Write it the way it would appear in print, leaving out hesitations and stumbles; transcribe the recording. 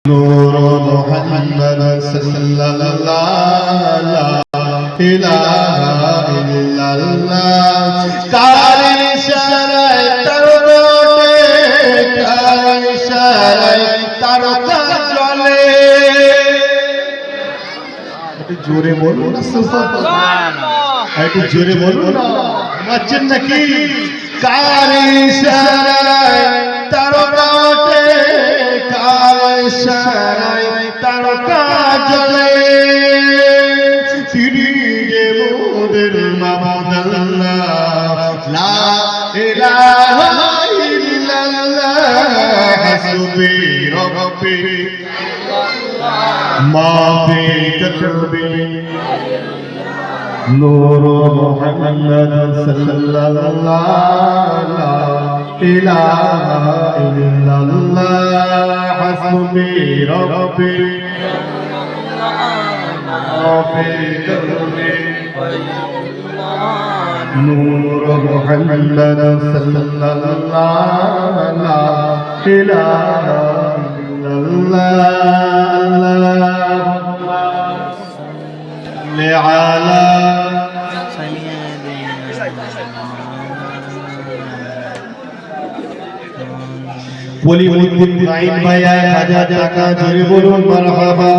نور محمد صلى الله لا إله إلا الله কার ইশারায় তারকাতে কার ইশারায় তারকা জ্বলে একটু জোরে বলুন না সুবহানাল্লাহ একটু জোরে বলুন না নাচেন নাকি কার ইশারায় তারকাতে কার ইশারায় তারকা জ্বলে তিনি যে মোদের মাবুদ আল্লাহ লা ইলাহা ইল্লাল্লাহ হাসবি রব্বি মা ফি কলবি নূর মুহাম্মদ সাল্লাল্লাহু লা ইলাহা ইল্লাল্লাহ হাসবি রব্বি মা ফি কলবি নূর মুহাম্মদ সাল্লাল্লাহু লা ইলাহা ইল্লাল্লাহ على বলিউদ্দিন গাইন ভাইয়া 1000 টাকা জোরে বলুন মারহাবা।